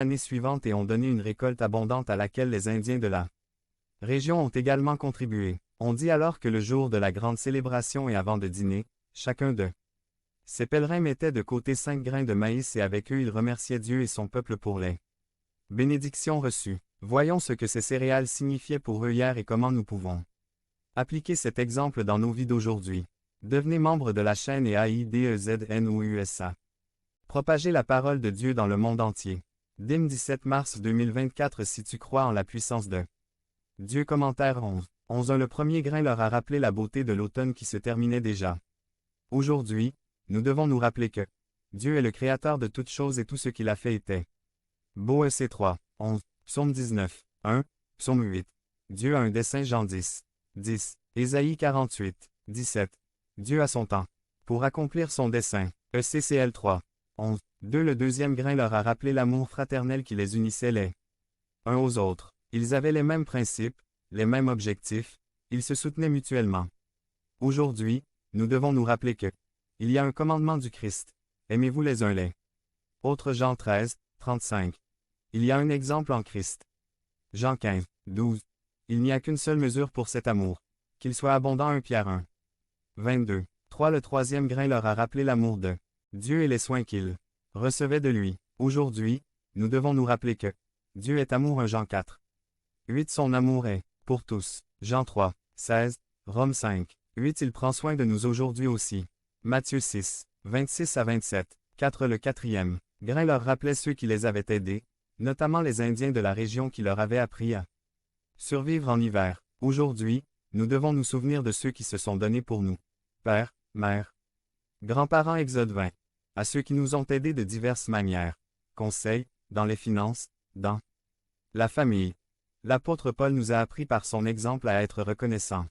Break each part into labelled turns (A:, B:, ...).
A: l'année suivante et ont donné une récolte abondante à laquelle les Indiens de la région ont également contribué. On dit alors que le jour de la grande célébration et avant de dîner, chacun de ces pèlerins mettait de côté 5 grains de maïs et avec eux il remerciait Dieu et son peuple pour les bénédictions reçues. Voyons ce que ces céréales signifiaient pour eux hier et comment nous pouvons appliquer cet exemple dans nos vies d'aujourd'hui. Devenez membre de la chaîne et AIDEZNOUSA. Propagez la parole de Dieu dans le monde entier. Dim 17 mars 2024. Si tu crois en la puissance de Dieu. Commentaire 11. 11. Le premier grain leur a rappelé la beauté de l'automne qui se terminait déjà. Aujourd'hui, nous devons nous rappeler que Dieu est le créateur de toutes choses et tout ce qu'il a fait était beau. EC 3. 11. Psaume 19. 1. Psaume 8. Dieu a un dessein. Jean 10. 10. Ésaïe 48. 17. Dieu a son temps pour accomplir son dessein. ECCL 3. 11. 2. Le deuxième grain leur a rappelé l'amour fraternel qui les unissait les uns aux autres. Ils avaient les mêmes principes, les mêmes objectifs, ils se soutenaient mutuellement. Aujourd'hui, nous devons nous rappeler que il y a un commandement du Christ. Aimez-vous les uns les autres. Jean 13, 35. Il y a un exemple en Christ. Jean 15, 12. Il n'y a qu'une seule mesure pour cet amour. Qu'il soit abondant. 1 Pierre 1. 22. 3. Le troisième grain leur a rappelé l'amour de Dieu et les soins qu'il recevait de lui. Aujourd'hui, nous devons nous rappeler que Dieu est amour. 1 Jean 4. 8. Son amour est pour tous. Jean 3, 16. Rome 5. 8. Il prend soin de nous aujourd'hui aussi. Matthieu 6, 26 à 27. 4. Le quatrième grain leur rappelait ceux qui les avaient aidés, notamment les Indiens de la région qui leur avaient appris à survivre en hiver. Aujourd'hui, nous devons nous souvenir de ceux qui se sont donnés pour nous. Père, mère, grands-parents. Exode 20. À ceux qui nous ont aidés de diverses manières. Conseils, dans les finances, dans la famille. L'apôtre Paul nous a appris par son exemple à être reconnaissants.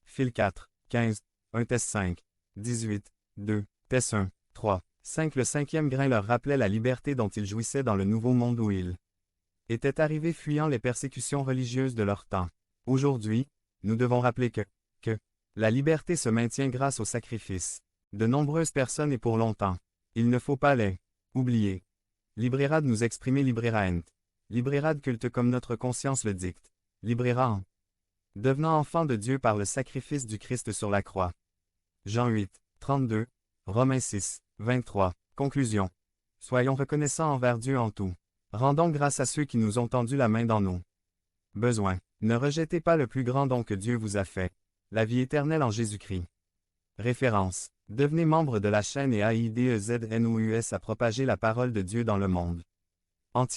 A: Phil 4, 15, 1 Thess 5, 18, 2, Thess 1, 3, 5. Le cinquième grain leur rappelait la liberté dont ils jouissaient dans le nouveau monde où ils étaient arrivés fuyant les persécutions religieuses de leur temps. Aujourd'hui, nous devons rappeler que la liberté se maintient grâce au sacrifice de nombreuses personnes et pour longtemps. Il ne faut pas les oublier. Librerad nous exprimer librera ent. Librerad culte comme notre conscience le dicte. Librera en devenant enfant de Dieu par le sacrifice du Christ sur la croix. Jean 8, 32, Romains 6, 23. Conclusion. Soyons reconnaissants envers Dieu en tout. Rendons grâce à ceux qui nous ont tendu la main dans nos besoins. Ne rejetez pas le plus grand don que Dieu vous a fait. La vie éternelle en Jésus-Christ. Référence. Devenez membre de la chaîne et AIDEZNOUS à propager la parole de Dieu dans le monde entier.